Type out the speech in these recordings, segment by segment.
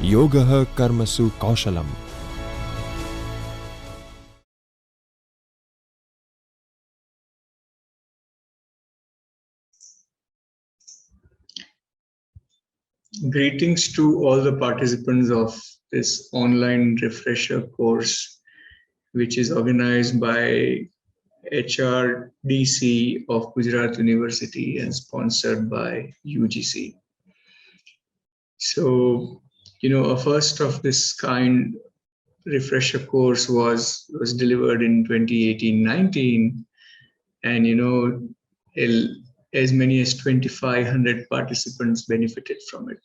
Yogaha Karmasu Kaushalam. Greetings to all the participants of this online refresher course, which is organized by HRDC of Gujarat University and sponsored by UGC. So, a first of this kind refresher course was delivered in 2018-19, and as many as 2,500 participants benefited from it.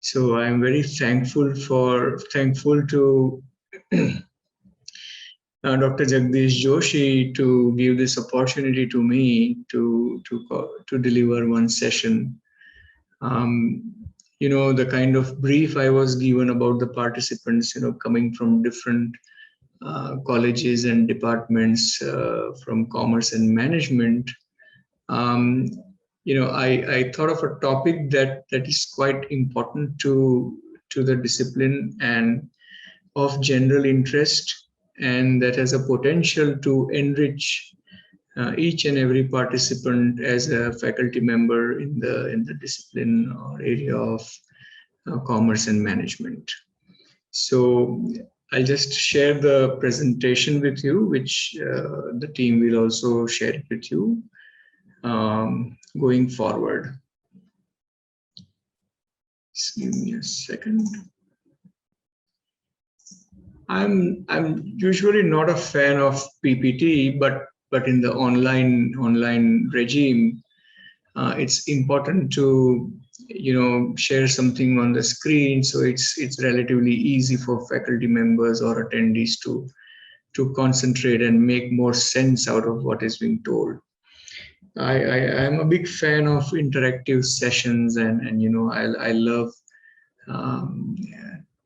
So I'm very thankful to Dr. Jagdish Joshi to give this opportunity to me to deliver one session. The kind of brief I was given about the participants, coming from different colleges and departments from commerce and management. I thought of a topic that is quite important to the discipline and of general interest, and that has a potential to enrich each and every participant as a faculty member in the discipline or area of commerce and management. So I'll just share the presentation with you, which the team will also share it with you going forward. Just give me a second. I'm usually not a fan of PPT, but in the online regime, it's important to share something on the screen, so it's relatively easy for faculty members or attendees to concentrate and make more sense out of what is being told. I am a big fan of interactive sessions, and I love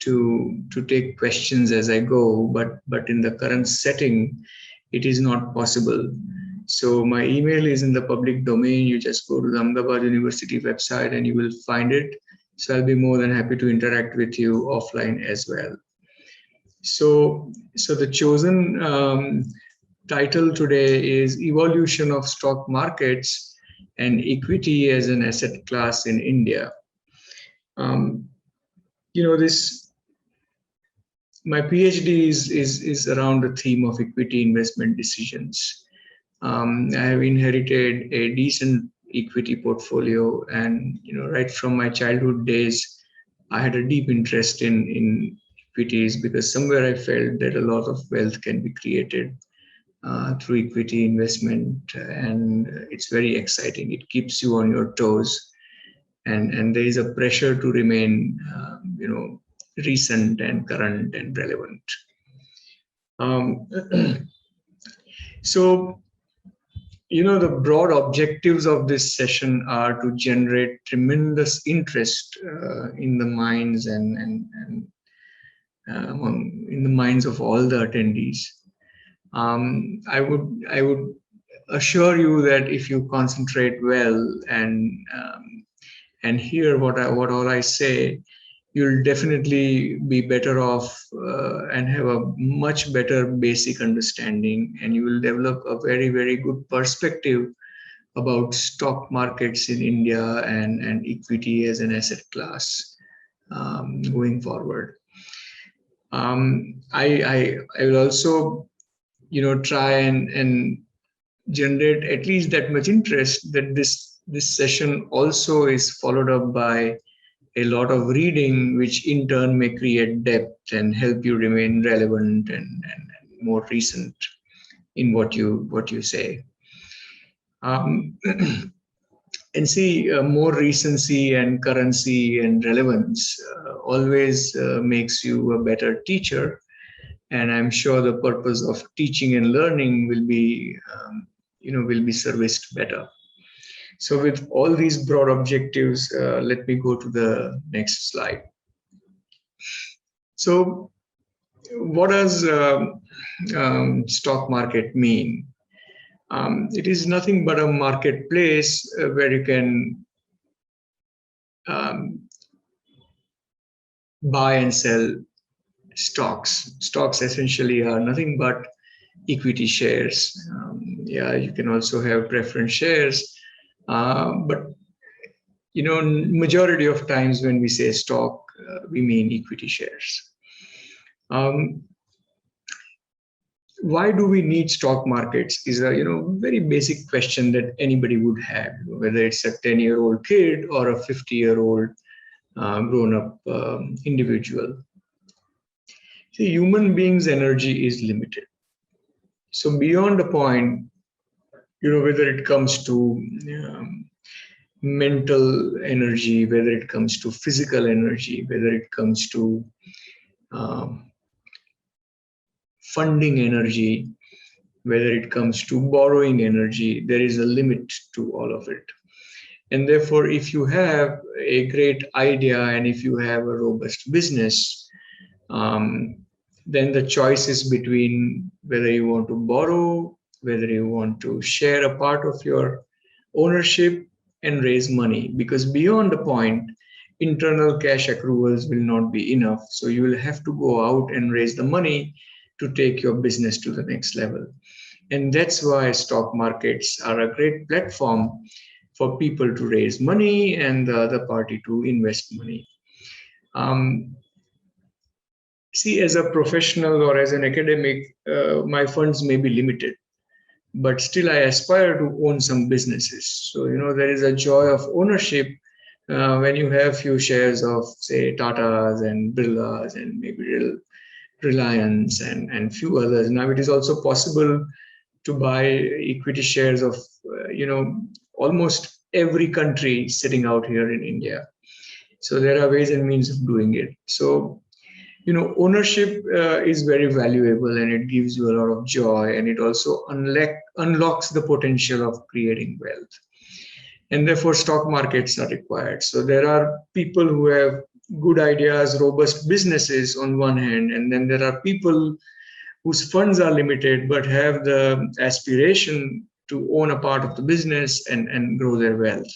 to take questions as I go, but in the current setting, it is not possible. So my email is in the public domain. You just go to the Ahmedabad University website and you will find it. So I'll be more than happy to interact with you offline as well. So the chosen title today is Evolution of Stock Markets and Equity as an Asset Class in India. My PhD is around the theme of equity investment decisions. I have inherited a decent equity portfolio, and right from my childhood days, I had a deep interest in equities, because somewhere I felt that a lot of wealth can be created through equity investment, and it's very exciting. It keeps you on your toes, and there is a pressure to remain recent and current and relevant. So the broad objectives of this session are to generate tremendous interest in the minds and in the minds of all the attendees. I would assure you that if you concentrate well and hear what all I say, you'll definitely be better off and have a much better basic understanding, and you will develop a very, very good perspective about stock markets in India and equity as an asset class going forward. I will also try and generate at least that much interest that this session also is followed up by a lot of reading, which in turn may create depth and help you remain relevant and more recent in what you say. And see, more recency and currency and relevance always makes you a better teacher. And I'm sure the purpose of teaching and learning will be serviced better. So with all these broad objectives, let me go to the next slide. So what does stock market mean? It is nothing but a marketplace where you can buy and sell stocks. Stocks essentially are nothing but equity shares. Yeah, you can also have preference shares, but majority of times when we say stock, we mean equity shares. Why do we need stock markets is a very basic question that anybody would have, whether it's a 10-year-old kid or a 50-year-old grown-up individual. See, human beings' energy is limited. So beyond a point, whether it comes to mental energy, whether it comes to physical energy, whether it comes to funding energy, whether it comes to borrowing energy, there is a limit to all of it. And therefore, if you have a great idea and if you have a robust business, then the choice is between whether you want to borrow, whether you want to share a part of your ownership and raise money. Because beyond the point, internal cash accruals will not be enough. So you will have to go out and raise the money to take your business to the next level. And that's why stock markets are a great platform for people to raise money and the other party to invest money. See, as a professional or as an academic, my funds may be limited, but still I aspire to own some businesses. So, there is a joy of ownership when you have few shares of, say, Tatas and Birlas and maybe Reliance and few others. Now, it is also possible to buy equity shares of, almost every country sitting out here in India. So there are ways and means of doing it. So, ownership is very valuable and it gives you a lot of joy, and it also unlocks the potential of creating wealth. And therefore, stock markets are required. So there are people who have good ideas, robust businesses on one hand, and then there are people whose funds are limited but have the aspiration to own a part of the business and grow their wealth.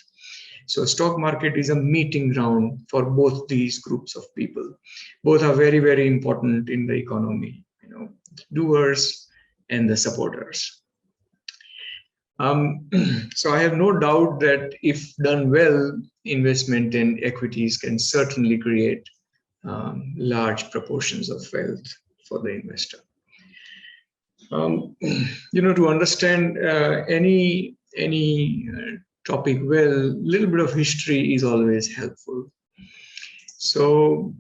So stock market is a meeting ground for both these groups of people. Both are very, very important in the economy, the doers and the supporters. So I have no doubt that if done well, investment in equities can certainly create large proportions of wealth for the investor. To understand any topic well, a little bit of history is always helpful. So,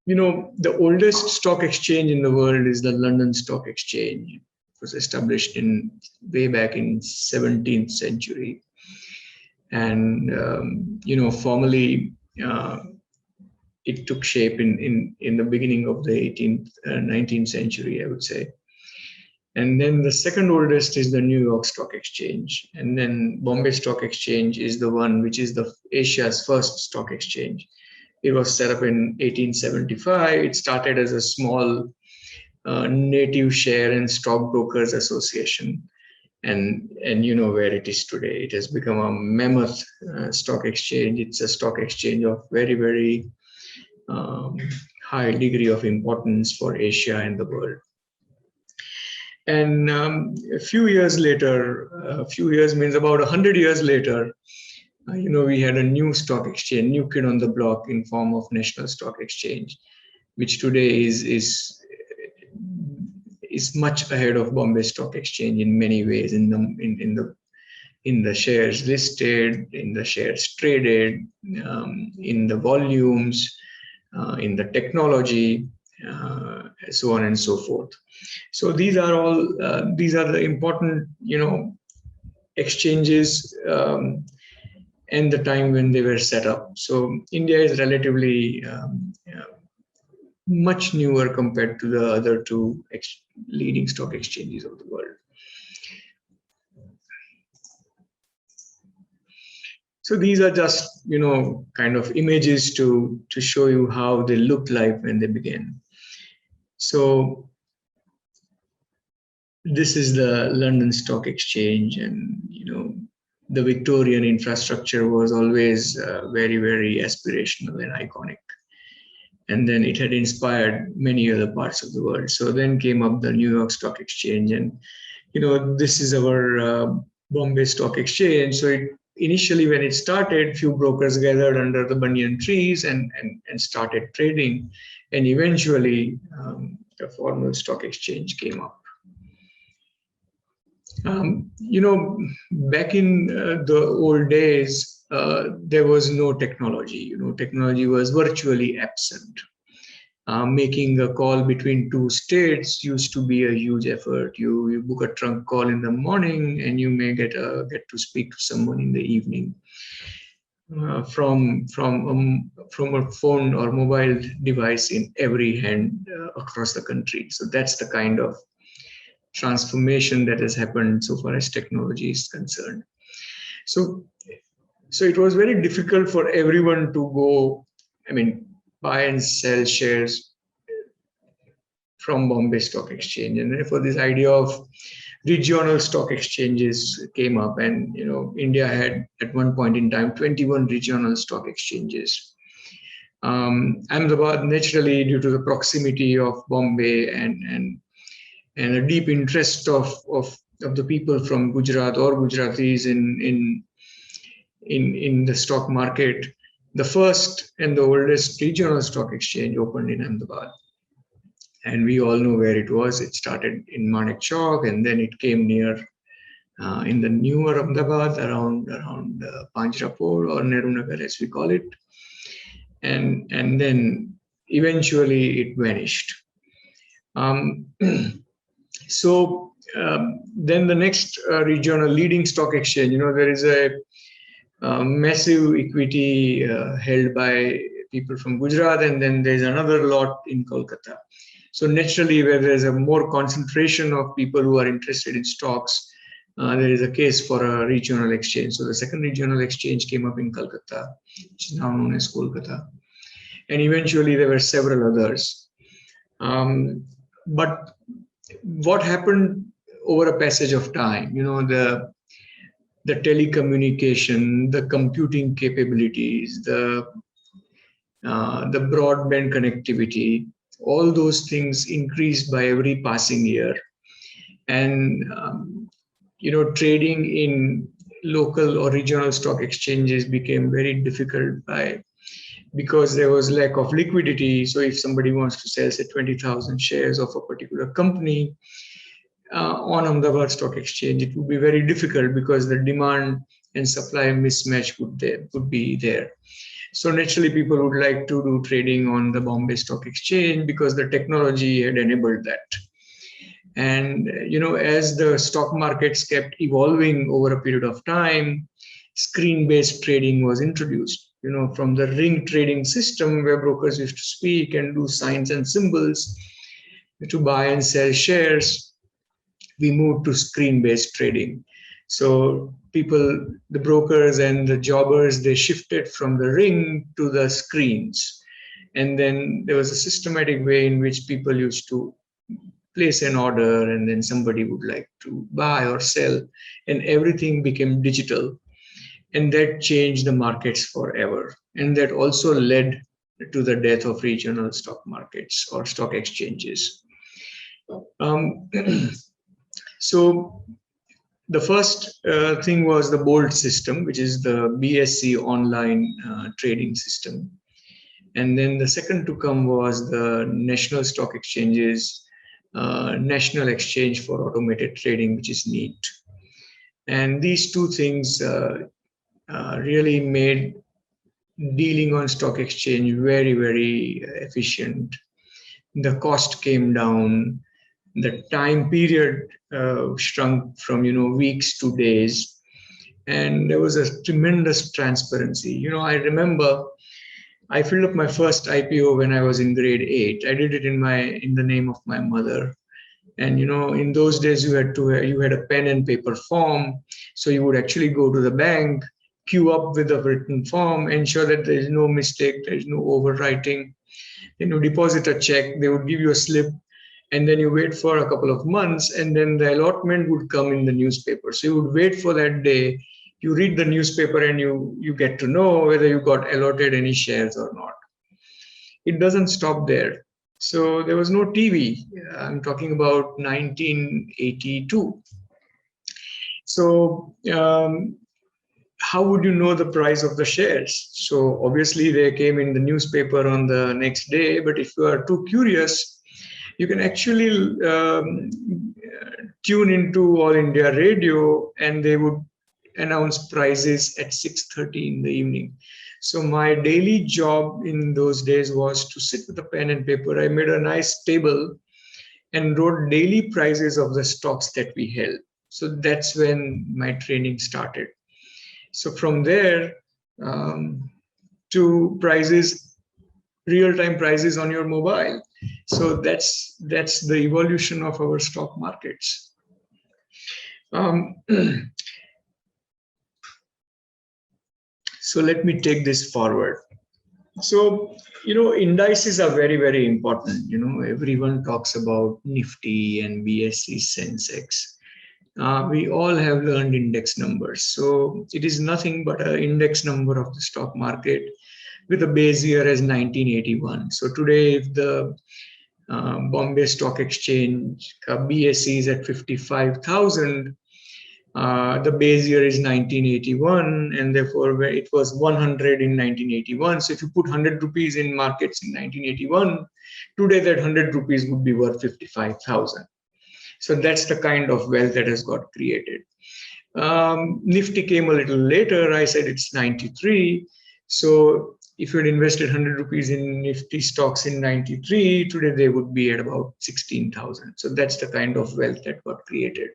the oldest stock exchange in the world is the London Stock Exchange. It was established way back in 17th century. And, formally, it took shape in the beginning of the 19th century, I would say. And then the second oldest is the New York Stock Exchange. And then Bombay Stock Exchange is the one which is Asia's first stock exchange. It was set up in 1875. It started as a small native share and stockbrokers association. And where it is today. It has become a mammoth stock exchange. It's a stock exchange of very, very high degree of importance for Asia and the world. And a few years later, a few years means about 100 years later, we had a new stock exchange, new kid on the block in form of National Stock Exchange, which today is much ahead of Bombay Stock Exchange in many ways, in the shares listed, in the shares traded, in the volumes, in the technology, so on and so forth. So these are the important, exchanges and the time when they were set up. So India is relatively much newer compared to the other two leading stock exchanges of the world. So these are just, kind of images to show you how they looked like when they began. So this is the London Stock Exchange, and the Victorian infrastructure was always very, very aspirational and iconic. And then it had inspired many other parts of the world. So then came up the New York Stock Exchange, and this is our Bombay Stock Exchange. So initially when it started, few brokers gathered under the banyan trees and started trading, and eventually the formal stock exchange came up. Back in the old days, there was no technology. Technology was virtually absent. Making a call between two states used to be a huge effort. You book a trunk call in the morning, and you may get to speak to someone in the evening from a phone or mobile device in every hand across the country. So that's the kind of transformation that has happened so far as technology is concerned. So it was very difficult for everyone to go, buy and sell shares from Bombay Stock Exchange. And therefore this idea of regional stock exchanges came up, and India had at one point in time 21 regional stock exchanges. Ahmedabad, naturally, due to the proximity of Bombay and a deep interest of the people from Gujarat or Gujaratis in the stock market, the first and the oldest regional stock exchange opened in Ahmedabad. And we all know where it was. It started in Manek Chowk, and then it came near in the newer Ahmedabad around Panjrapur or Nehru Nagar, as we call it. And then eventually it vanished. So then the next regional leading stock exchange, there is a massive equity held by people from Gujarat, and then there's another lot in Kolkata. So naturally, where there's a more concentration of people who are interested in stocks, there is a case for a regional exchange. So the second regional exchange came up in Kolkata, which is now known as Kolkata. And eventually there were several others. But what happened over a passage of time, the telecommunication, the computing capabilities, the broadband connectivity, all those things increased by every passing year. And, trading in local or regional stock exchanges became very difficult because there was lack of liquidity. So if somebody wants to sell, say, 20,000 shares of a particular company on Ahmedabad Stock Exchange, it would be very difficult because the demand and supply mismatch would be there. So naturally, people would like to do trading on the Bombay Stock Exchange because the technology had enabled that. And, as the stock markets kept evolving over a period of time, screen-based trading was introduced. From the ring trading system where brokers used to speak and do signs and symbols to buy and sell shares, we moved to screen-based trading. So the brokers and the jobbers, they shifted from the ring to the screens. And then there was a systematic way in which people used to place an order, and then somebody would like to buy or sell, and everything became digital. And that changed the markets forever. And that also led to the death of regional stock markets or stock exchanges. So the first thing was the Bolt system, which is the BSE online trading system. And then the second to come was the National Stock Exchanges, National Exchange for Automated Trading, which is NEAT. And these two things really made dealing on stock exchange very, very efficient. The cost came down. The time period shrunk from weeks to days, and there was a tremendous transparency. I remember I filled up my first IPO when I was in grade 8. I did it in the name of my mother. And in those days you had a pen and paper form, so you would actually go to the bank, queue up with a written form, ensure that there is no mistake, there is no overwriting. Deposit a check, they would give you a slip, and then you wait for a couple of months, and then the allotment would come in the newspaper. So you would wait for that day, you read the newspaper and you get to know whether you got allotted any shares or not. It doesn't stop there. So there was no TV. I'm talking about 1982. So how would you know the price of the shares? So obviously they came in the newspaper on the next day, but if you are too curious, you can actually tune into All India Radio, and they would announce prices at 6:30 in the evening. So my daily job in those days was to sit with a pen and paper. I made a nice table and wrote daily prices of the stocks that we held. So that's when my training started. So from there to prices, real-time prices on your mobile. So that's the evolution of our stock markets. So let me take this forward. So, indices are very, very important. Everyone talks about Nifty and BSE, Sensex. We all have learned index numbers. So it is nothing but an index number of the stock market with a base year as 1981. So today, if the Bombay Stock Exchange BSE is at 55,000, the base year is 1981, and therefore it was 100 in 1981. So if you put 100 rupees in markets in 1981, today that 100 rupees would be worth 55,000. So that's the kind of wealth that has got created. Nifty came a little later. I said it's 93. So if you had invested 100 rupees in Nifty stocks in 93, today they would be at about 16,000. So that's the kind of wealth that got created.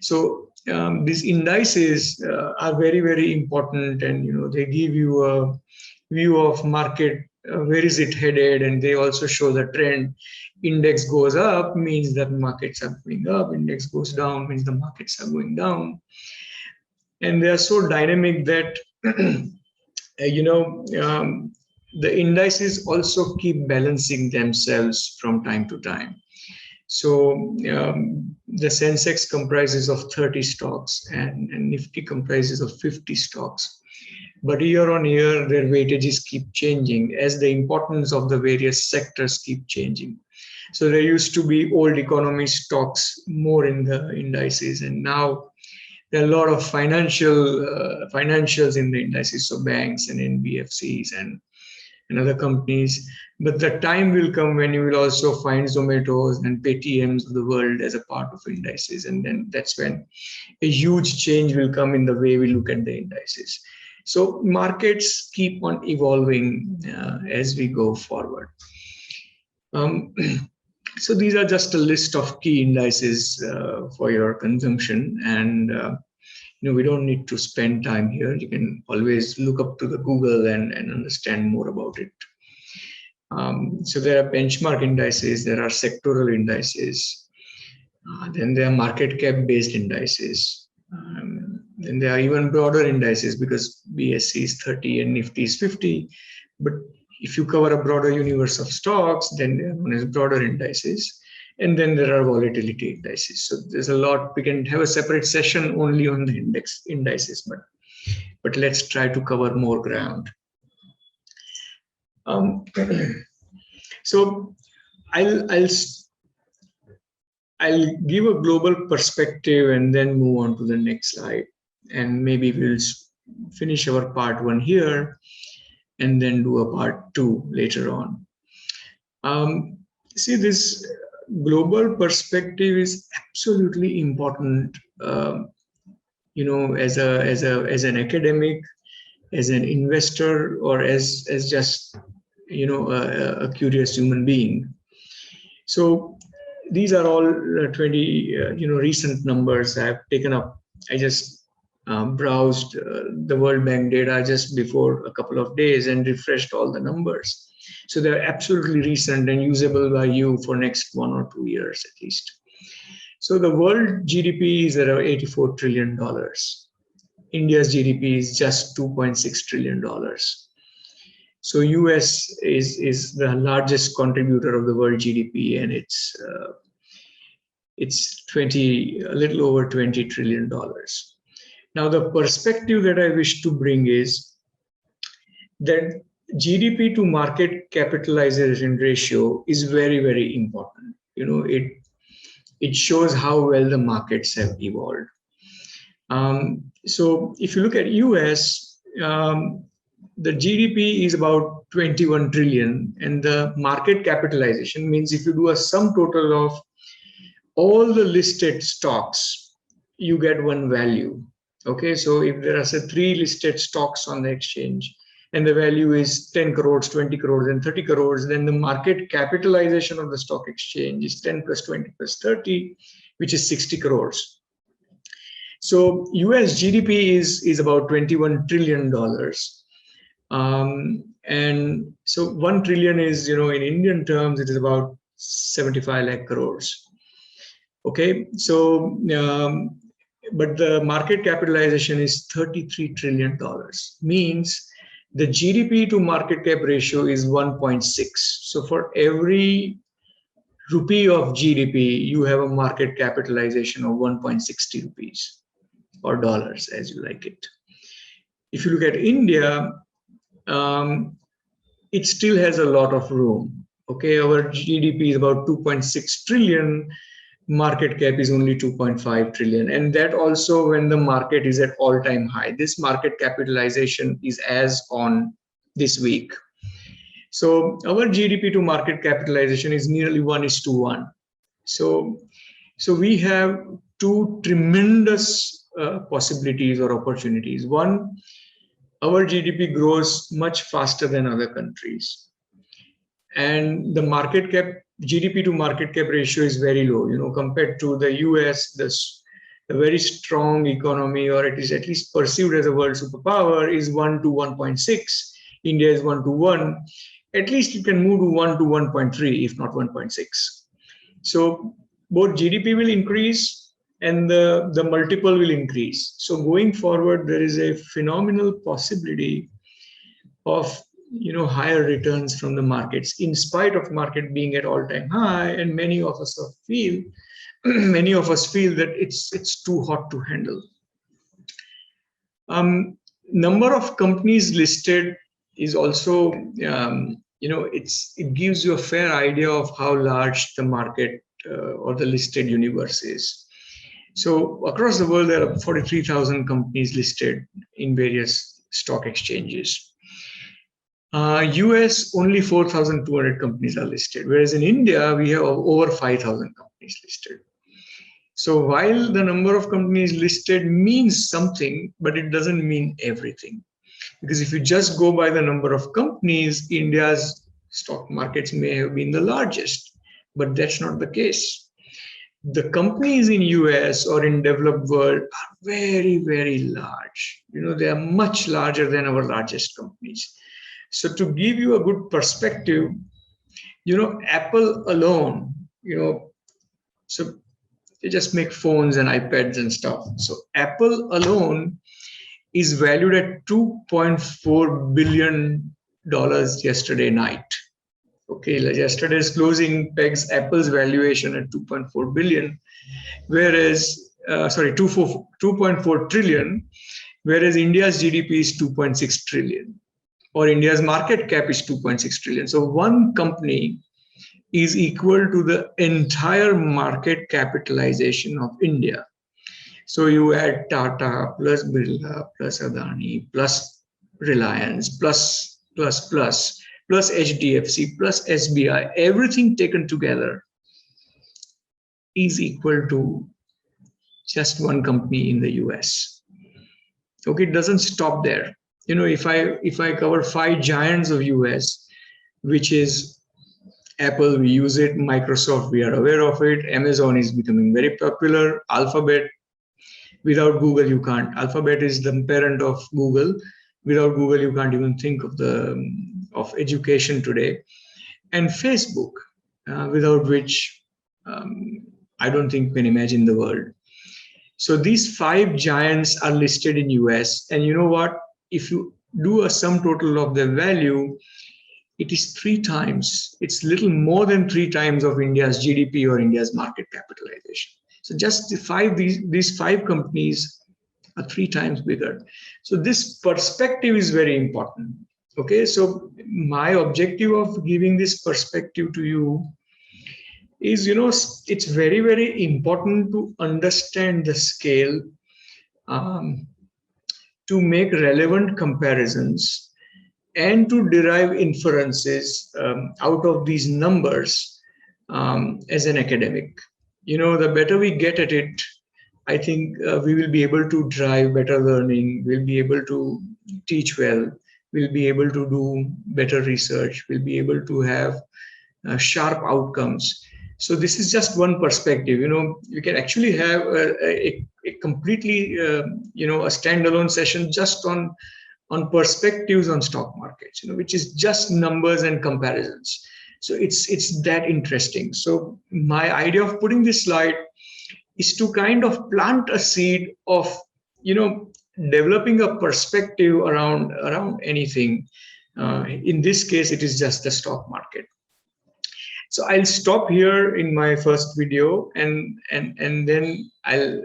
So these indices are very, very important, and they give you a view of market, where is it headed, and they also show the trend. Index goes up means that markets are going up. Index goes down means the markets are going down. And they are so dynamic that the indices also keep balancing themselves from time to time. So the Sensex comprises of 30 stocks and Nifty comprises of 50 stocks. But year on year, their weightages keep changing as the importance of the various sectors keep changing. So there used to be old economy stocks more in the indices, and now there are a lot of financials in the indices, so banks and NBFCs and other companies. But the time will come when you will also find Zomatos and Paytms of the world as a part of indices. And then that's when a huge change will come in the way we look at the indices. So markets keep on evolving as we go forward. So these are just a list of key indices for your consumption. And we don't need to spend time here. You can always look up to the Google and understand more about it. So there are benchmark indices, there are sectoral indices, then there are market cap based indices. Then there are even broader indices because BSE is 30 and Nifty is 50. But if you cover a broader universe of stocks, then they are known as broader indices. And then there are volatility indices. So there's a lot. We can have a separate session only on the indices, but let's try to cover more ground. So I'll give a global perspective and then move on to the next slide. And maybe we'll finish our part 1 here and then do a part 2 later on. See, this global perspective is absolutely important, as an academic, as an investor, or as just a curious human being. So these are all 20 recent numbers I've taken up. I just browsed the World Bank data just before a couple of days and refreshed all the numbers. So they're absolutely recent and usable by you for next 1 or 2 years at least. So the world GDP is around $84 trillion. India's GDP is just $2.6 trillion. So US is the largest contributor of the world GDP, and it's a little over $20 trillion. Now, the perspective that I wish to bring is that GDP to market capitalization ratio is very, very important. It shows how well the markets have evolved. So if you look at US, the GDP is about 21 trillion, and the market capitalization means if you do a sum total of all the listed stocks, you get one value. Okay, so if there are say 3 listed stocks on the exchange and the value is 10 crores, 20 crores, and 30 crores, then the market capitalization of the stock exchange is 10 plus 20 plus 30, which is 60 crores. So US GDP is about $21 trillion. And so 1 trillion is, in Indian terms, it is about 75 lakh crores. Okay, so, but the market capitalization is $33 trillion, means the GDP to market cap ratio is 1.6. So for every rupee of GDP, you have a market capitalization of 1.60 rupees or dollars, as you like it. If you look at India, it still has a lot of room. Okay, our GDP is about 2.6 trillion. Market cap is only 2.5 trillion, and that also when the market is at all-time high. This market capitalization is as on this week. So our GDP to market capitalization is nearly 1:1. So we have two tremendous possibilities or opportunities. One, our GDP grows much faster than other countries, and the market cap GDP to market cap ratio is very low, compared to the US, the very strong economy, or it is at least perceived as a world superpower, is 1 to 1.6. India is 1 to 1. At least you can move to 1 to 1.3, if not 1.6. So both GDP will increase and the multiple will increase. So going forward, there is a phenomenal possibility of higher returns from the markets, in spite of market being at all-time high, and many of us feel that it's too hot to handle. Number of companies listed is also it gives you a fair idea of how large the market or the listed universe is. So across the world, there are 43,000 companies listed in various stock exchanges. US, only 4,200 companies are listed, whereas in India, we have over 5,000 companies listed. So while the number of companies listed means something, but it doesn't mean everything. Because if you just go by the number of companies, India's stock markets may have been the largest, but that's not the case. The companies in US or in developed world are very, very large. They are much larger than our largest companies. So to give you a good perspective, Apple alone, so they just make phones and iPads and stuff. So Apple alone is valued at $2.4 billion yesterday night. Okay, yesterday's closing pegs Apple's valuation at 2.4 billion, whereas 2.4 trillion, whereas India's GDP is 2.6 trillion, or India's market cap is 2.6 trillion. So one company is equal to the entire market capitalization of India. So you add Tata plus Birla plus Adani plus Reliance plus HDFC plus SBI, everything taken together is equal to just one company in the US. Okay, it doesn't stop there. If I cover 5 giants of US, which is Apple, we use it, Microsoft, we are aware of it, Amazon is becoming very popular, Alphabet, without Google you can't. Alphabet is the parent of Google. Without Google you can't even think of education today. And Facebook, without which I don't think we can imagine the world. So these 5 giants are listed in US, and you know what? If you do a sum total of their value, it is 3 times. It's little more than 3 times of India's GDP or India's market capitalization. So just these 5 companies 3 times bigger. So this perspective is very important. Okay, so my objective of giving this perspective to you is, it's very, very important to understand the scale, um, to make relevant comparisons, and to derive inferences out of these numbers as an academic. The better we get at it, I think we will be able to drive better learning, we'll be able to teach well, we'll be able to do better research, we'll be able to have sharp outcomes. So this is just one perspective. You can actually have a completely, a standalone session just on perspectives on stock markets, which is just numbers and comparisons. So it's that interesting. So my idea of putting this slide is to kind of plant a seed of, developing a perspective around anything. In this case, it is just the stock market. So I'll stop here in my first video, and then I'll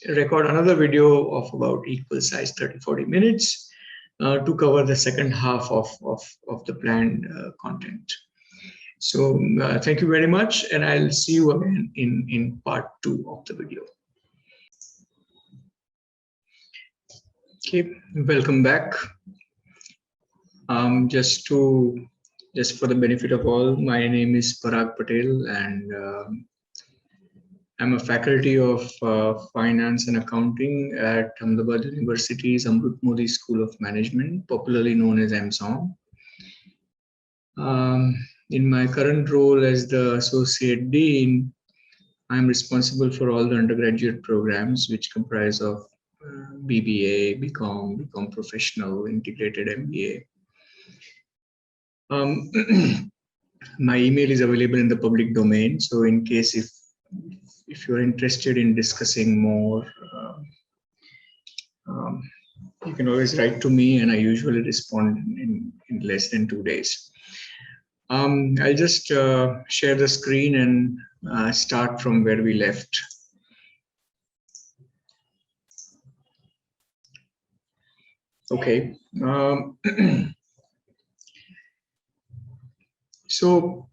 record another video of about equal size 30-40 minutes to cover the second half of the planned content. So thank you very much, and I'll see you again in part 2 of the video. Okay, welcome back. Just for the benefit of all, my name is Parag Patel, and I'm a faculty of Finance and Accounting at Ahmedabad University's Amrut Modi School of Management, popularly known as AMSOM. In my current role as the Associate Dean, I'm responsible for all the undergraduate programs, which comprise of BBA, BCom, BCom Professional, Integrated MBA. My email is available in the public domain, so in case if you're interested in discussing more, you can always write to me, and I usually respond in less than 2 days. I'll just share the screen and start from where we left. Okay. So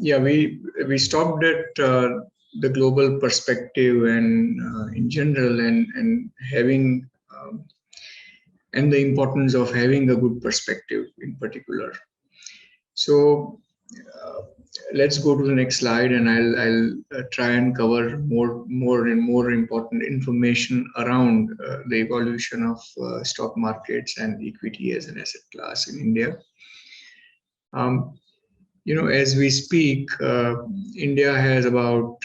yeah, we stopped at the global perspective and in general, and having and the importance of having a good perspective in particular. So let's go to the next slide, and I'll try and cover more important information around the evolution of stock markets and equity as an asset class in India. As we speak, India has about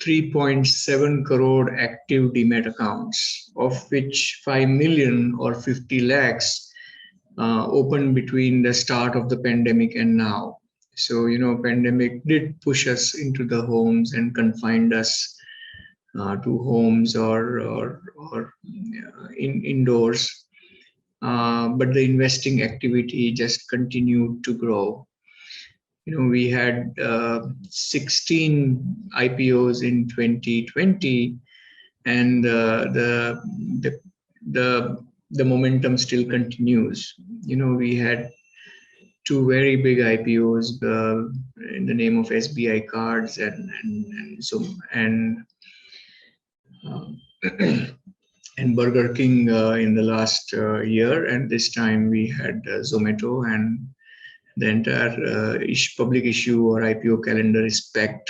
3.7 crore active demat accounts, of which 5 million or 50 lakhs opened between the start of the pandemic and now. So, pandemic did push us into the homes and confined us to homes or indoors. But the investing activity just continued to grow. We had 16 IPOs in 2020, and the momentum still continues. We had 2 very big IPOs in the name of SBI cards and Burger King in the last year, and this time we had Zomato, and the entire public issue or IPO calendar is packed.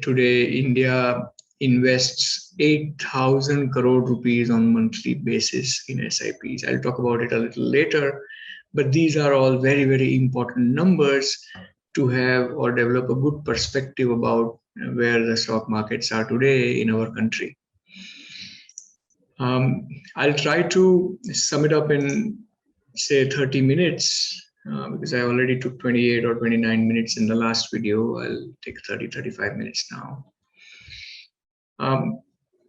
Today India invests 8,000 crore rupees on monthly basis in SIPs. I'll talk about it a little later, but these are all very, very important numbers to have or develop a good perspective about where the stock markets are today in our country. I'll try to sum it up in, say, 30 minutes, because I already took 28 or 29 minutes in the last video. I'll take 30-35 minutes now.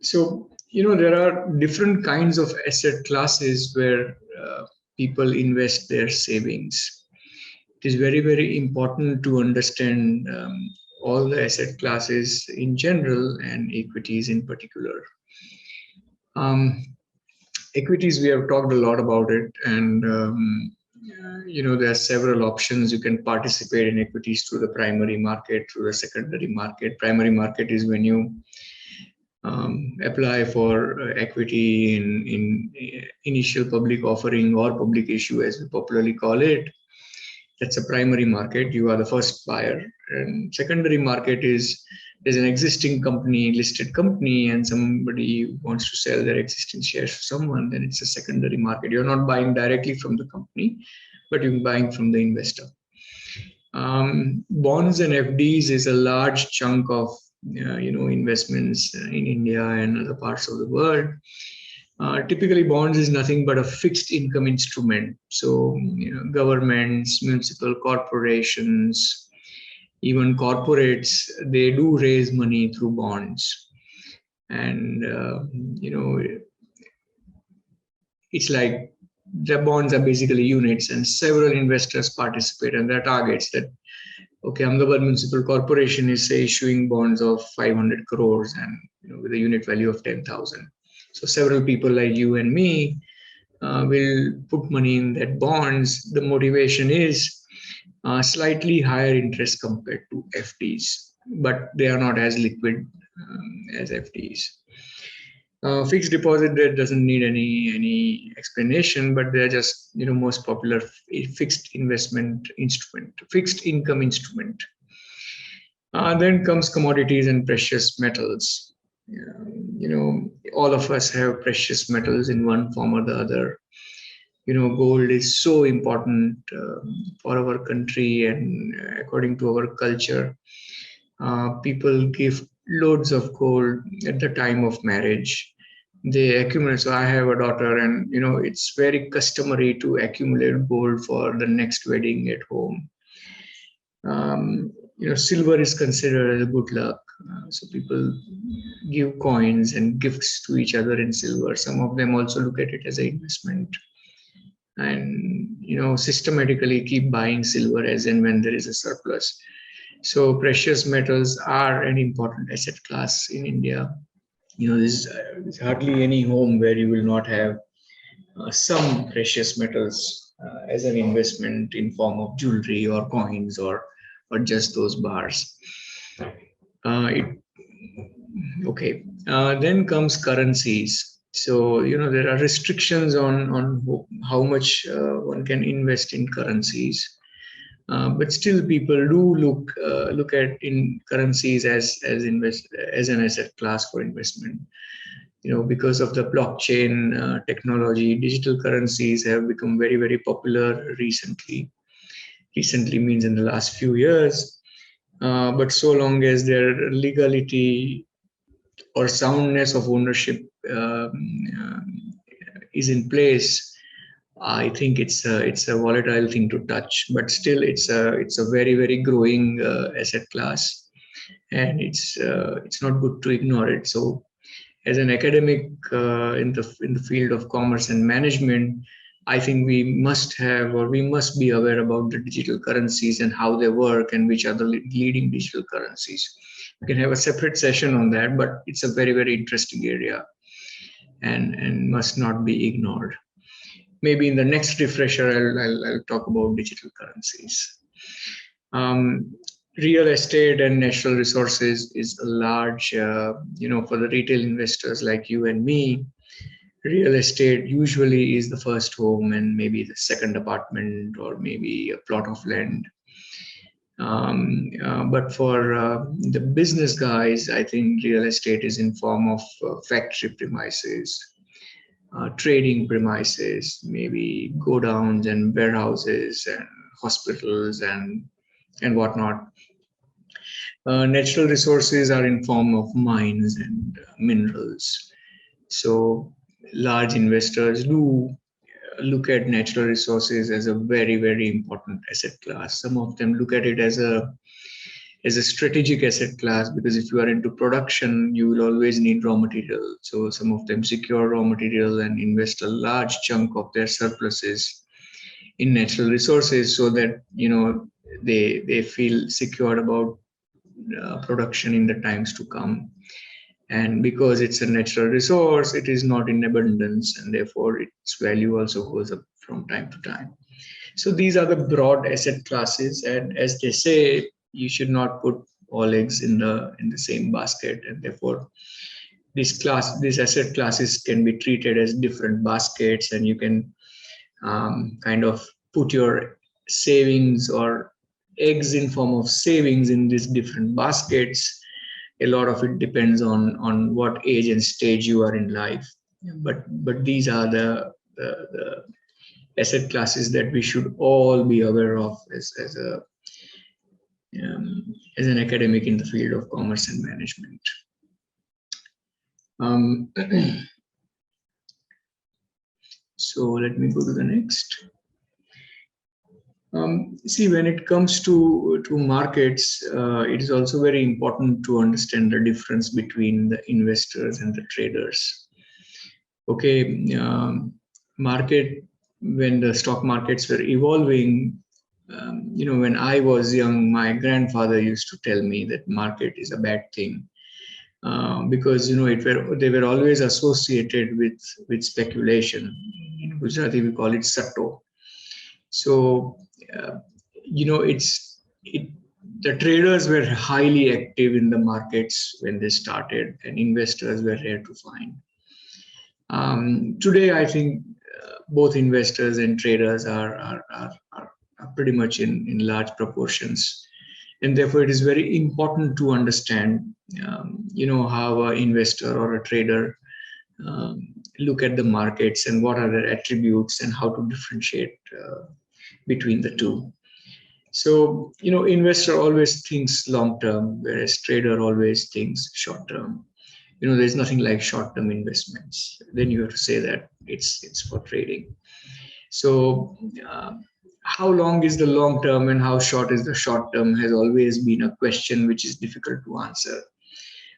So, there are different kinds of asset classes where people invest their savings. It is very, very important to understand all the asset classes in general and equities in particular. Equities, we have talked a lot about it, and there are several options. You can participate in equities through the primary market, through the secondary market. Primary market is when you apply for equity in initial public offering or public issue, as we popularly call it. That's a primary market. You are the first buyer. And secondary market is there's an existing company, listed company, and somebody wants to sell their existing shares to someone, then it's a secondary market. You're not buying directly from the company, but you're buying from the investor. Bonds and FDs is a large chunk of investments in India and other parts of the world. Typically, bonds is nothing but a fixed income instrument. So, governments, municipal corporations, even corporates, they do raise money through bonds. And, it's like the bonds are basically units, and several investors participate, and there are targets that, okay, Ahmedabad Municipal Corporation is, say, issuing bonds of 500 crores and with a unit value of 10,000. So several people like you and me will put money in that bonds. The motivation is slightly higher interest compared to FDs, but they are not as liquid as FDs. Fixed deposit rate doesn't need any explanation, but they're just most popular fixed investment instrument, fixed income instrument. Then comes commodities and precious metals. All of us have precious metals in one form or the other. Gold is so important for our country, and according to our culture, people give loads of gold at the time of marriage. They accumulate. So I have a daughter, and it's very customary to accumulate gold for the next wedding at home. Silver is considered as a good luck. So people give coins and gifts to each other in silver. Some of them also look at it as an investment, and systematically keep buying silver as and when there is a surplus. So precious metals are an important asset class in India. There's hardly any home where you will not have some precious metals as an investment in form of jewelry or coins or just those bars. Then comes currencies. So there are restrictions on how much one can invest in currencies. But still, people do look at in currencies as an asset class for investment. Because of the blockchain technology, digital currencies have become very, very popular recently. Recently means in the last few years. But so long as their legality or soundness of ownership is in place, I think it's a volatile thing to touch, but still it's a very, very growing asset class, and it's not good to ignore it. So, as an academic in the field of commerce and management, I think we must be aware about the digital currencies and how they work and which are the leading digital currencies. We can have a separate session on that, but it's a very, very interesting area and must not be ignored. Maybe in the next refresher, I'll talk about digital currencies. Real estate and natural resources is a large, for the retail investors like you and me. Real estate usually is the first home and maybe the second apartment or maybe a plot of land. But for the business guys, I think real estate is in form of factory premises, trading premises, maybe godowns and warehouses and hospitals and whatnot. Natural resources are in form of mines and minerals. So large investors do look at natural resources as a very, very important asset class. Some of them look at it as a strategic asset class, because if you are into production, you will always need raw material. So some of them secure raw material and invest a large chunk of their surpluses in natural resources so that they feel secured about production in the times to come. And because it's a natural resource, it is not in abundance, and therefore its value also goes up from time to time. So these are the broad asset classes, and as they say, you should not put all eggs in the same basket, and therefore these asset classes can be treated as different baskets, and you can kind of put your savings or eggs in form of savings in these different baskets. A lot of it depends on what age and stage you are in life, but these are the asset classes that we should all be aware of as an academic in the field of commerce and management. So let me go to the next. See, when it comes to markets, it is also very important to understand the difference between the investors and the traders. Okay, when the stock markets were evolving, when I was young, my grandfather used to tell me that market is a bad thing, because they were always associated with speculation. In Gujarati, we call it satto. So the traders were highly active in the markets when they started, and investors were rare to find. Today, I think both investors and traders are pretty much in large proportions, and therefore it is very important to understand, how an investor or a trader look at the markets and what are their attributes and how to differentiate between the two. So, investor always thinks long term, whereas trader always thinks short term. There's nothing like short-term investments. Then you have to say that it's for trading. So how long is the long term and how short is the short term has always been a question which is difficult to answer.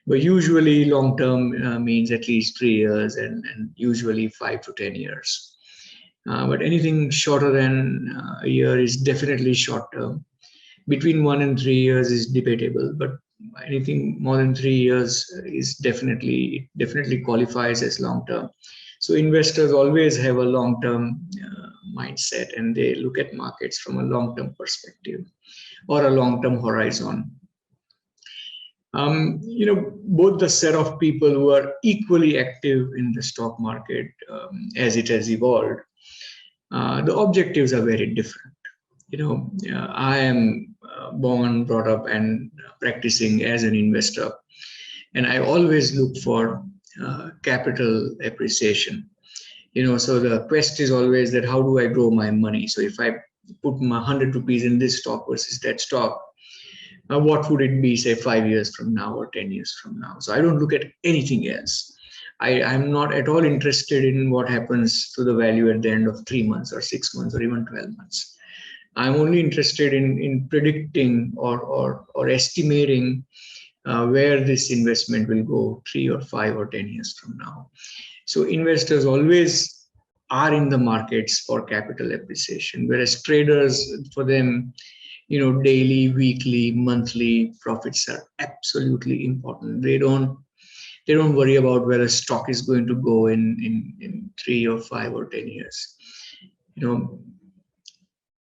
But usually long term means at least 3 years and usually 5 to 10 years. But anything shorter than a year is definitely short term. Between 1 and 3 years is debatable, but anything more than 3 years is definitely qualifies as long term. So investors always have a long term mindset, and they look at markets from a long term perspective or a long term horizon. Both the set of people who are equally active in the stock market as it has evolved, the objectives are very different. I am born, brought up, and practicing as an investor, and I always look for capital appreciation. So the quest is always that how do I grow my money? So if I put my 100 rupees in this stock versus that stock, what would it be, say, 5 years from now or 10 years from now? So I don't look at anything else. I'm not at all interested in what happens to the value at the end of 3 months or 6 months or even 12 months. I'm only interested in predicting or estimating where this investment will go 3 or 5 or 10 years from now. So investors always are in the markets for capital appreciation, whereas traders, for them, daily, weekly, monthly profits are absolutely important. They don't worry about where a stock is going to go in 3 or 5 or 10 years.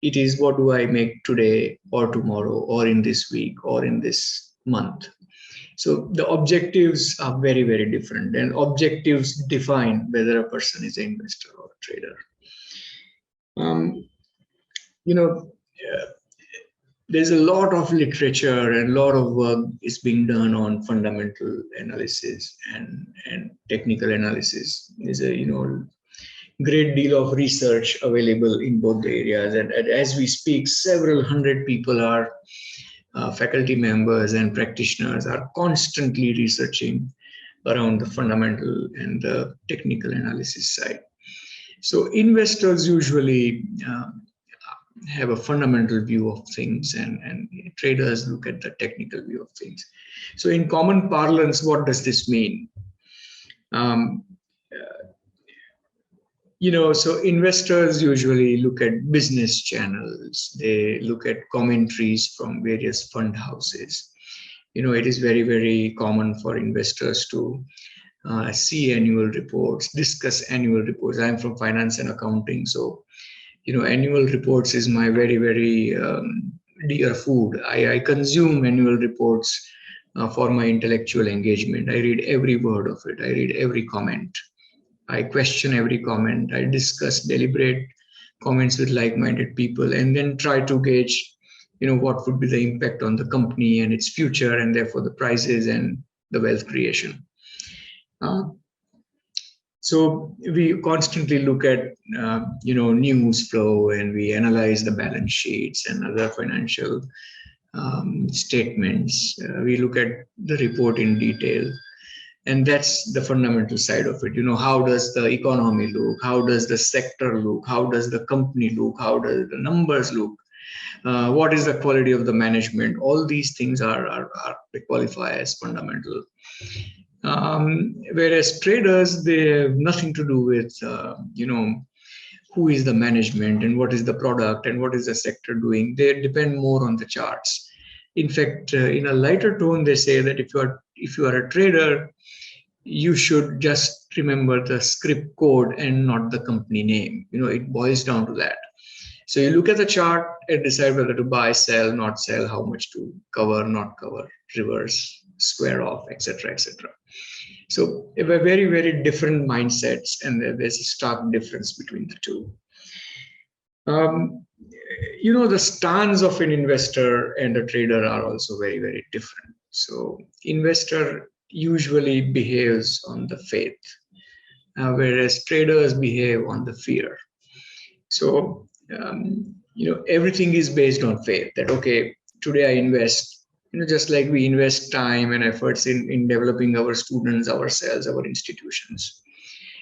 It is what do I make today or tomorrow or in this week or in this month. So the objectives are very, very different, and objectives define whether a person is an investor or a trader. There's a lot of literature and a lot of work is being done on fundamental analysis and technical analysis. There's a great deal of research available in both the areas, and as we speak, several hundred people are faculty members and practitioners are constantly researching around the fundamental and the technical analysis side. So investors usually have a fundamental view of things, and traders look at the technical view of things. So in common parlance, what does this mean? So investors usually look at business channels. They look at commentaries from various fund houses. It is very, very common for investors to see annual reports, discuss annual reports. I'm from finance and accounting, so annual reports is my very, very dear food. I consume annual reports for my intellectual engagement. I read every word of it. I read every comment. I question every comment. I discuss, deliberate comments with like-minded people, and then try to gauge, what would be the impact on the company and its future, and therefore the prices and the wealth creation. So we constantly look at, news flow, and we analyze the balance sheets and other financial statements. We look at the report in detail. And that's the fundamental side of it. How does the economy look? How does the sector look? How does the company look? How does the numbers look? What is the quality of the management? All these things they qualify as fundamental. Whereas traders, they have nothing to do with, who is the management and what is the product and what is the sector doing. They depend more on the charts. In fact, in a lighter tone, they say that if you are a trader, you should just remember the script code and not the company name. It boils down to that. So you look at the chart and decide whether to buy, sell, not sell, how much to cover, not cover, reverse, square off, etc., etc. So they were very, very different mindsets, and there's a stark difference between the two. The stance of an investor and a trader are also very, very different. So investor usually behaves on the faith, whereas traders behave on the fear. So, everything is based on faith that, okay, today I invest, just like we invest time and efforts in developing our students, ourselves, our institutions.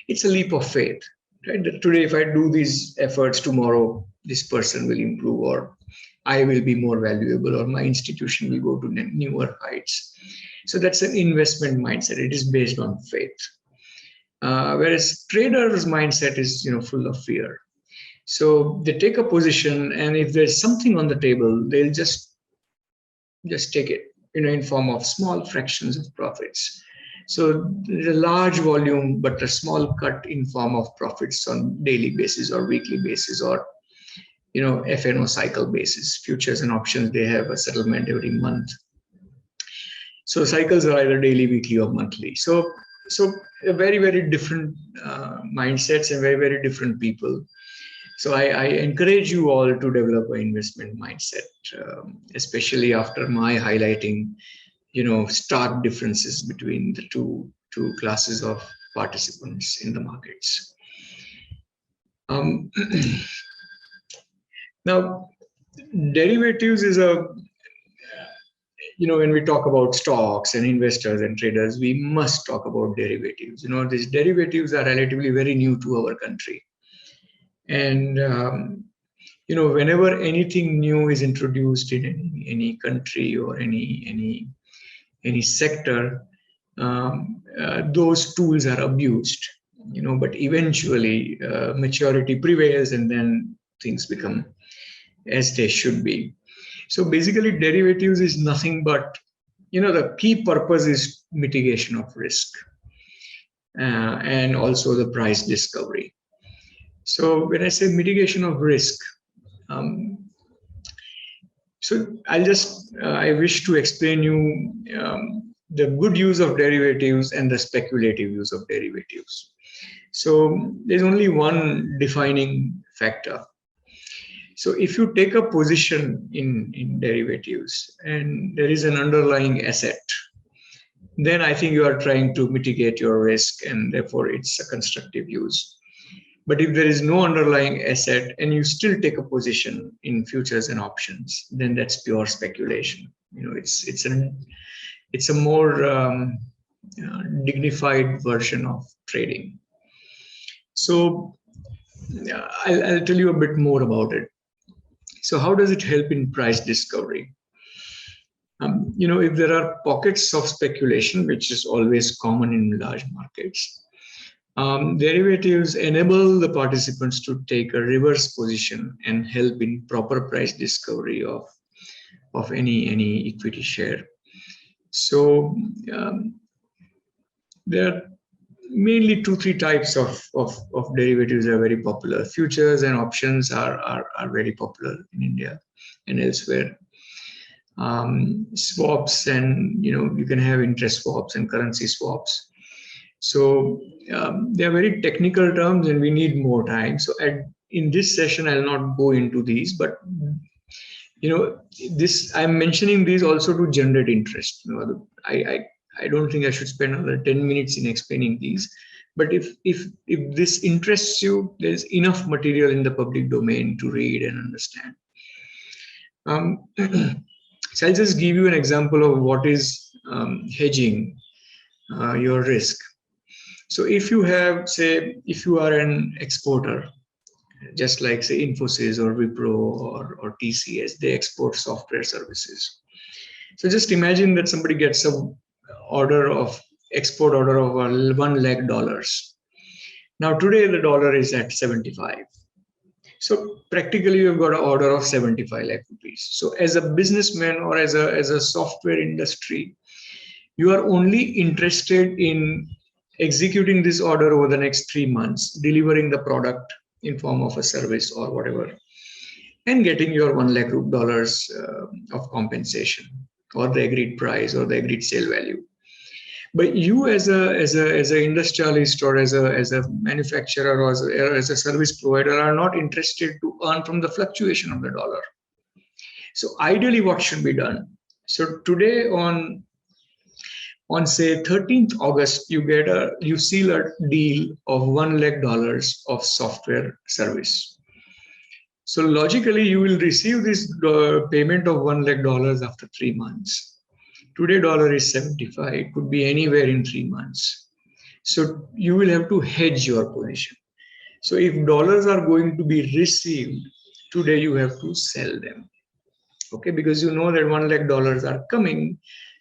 It's a leap of faith, right? That today, if I do these efforts, tomorrow, this person will improve, or I will be more valuable, or my institution will go to newer heights. So that's an investment mindset. It is based on faith. Whereas traders' mindset is, full of fear. So they take a position, and if there's something on the table, they'll just take it, in form of small fractions of profits. So there's a large volume, but a small cut in form of profits on daily basis or weekly basis, or FNO cycle basis. Futures and options, they have a settlement every month. So cycles are either daily, weekly, or monthly. So very, very different mindsets and very, very different people. So I encourage you all to develop an investment mindset, especially after my highlighting, stark differences between the two classes of participants in the markets. Now, derivatives is when we talk about stocks and investors and traders, we must talk about derivatives. These derivatives are relatively very new to our country. And, whenever anything new is introduced in any country or any sector, those tools are abused, but eventually maturity prevails, and then things become as they should be. So basically, derivatives is nothing but, the key purpose is mitigation of risk and also the price discovery. So when I say mitigation of risk, so I wish to explain you the good use of derivatives and the speculative use of derivatives. So there's only one defining factor. So if you take a position in derivatives and there is an underlying asset, then I think you are trying to mitigate your risk, and therefore it's a constructive use. But if there is no underlying asset and you still take a position in futures and options, then that's pure speculation. It's a more dignified version of trading. So I'll tell you a bit more about it. So how does it help in price discovery? If there are pockets of speculation, which is always common in large markets, derivatives enable the participants to take a reverse position and help in proper price discovery of any equity share. So there are mainly 2-3 types of derivatives are very popular. Futures and options are very popular in India and elsewhere. Swaps, and you can have interest swaps and currency swaps. So they are very technical terms and we need more time. So in this session, I'll not go into these, but this I'm mentioning these also to generate interest. I don't think I should spend another 10 minutes in explaining these. But if this interests you, there's enough material in the public domain to read and understand. So I'll just give you an example of what is hedging your risk. So if you have, say, if you are an exporter, just like say Infosys or Wipro or TCS, they export software services. So just imagine that somebody gets an export order of $1 lakh. Now today the dollar is at 75. So practically you've got an order of 75 lakh rupees. So as a businessman or as a software industry, you are only interested in executing this order over the next 3 months, delivering the product in form of a service or whatever, and getting your $1 lakh of compensation or the agreed price or the agreed sale value. But you as a industrialist or as a manufacturer or as a service provider are not interested to earn from the fluctuation of the dollar. So ideally, what should be done? So today on say 13th August, you seal a deal of $1 lakh of software service. So logically, you will receive this payment of $1 lakh after 3 months. Today dollar is 75. It could be anywhere in 3 months. So you will have to hedge your position. So if dollars are going to be received today, you have to sell them. Okay, because you know that $1 lakh are coming.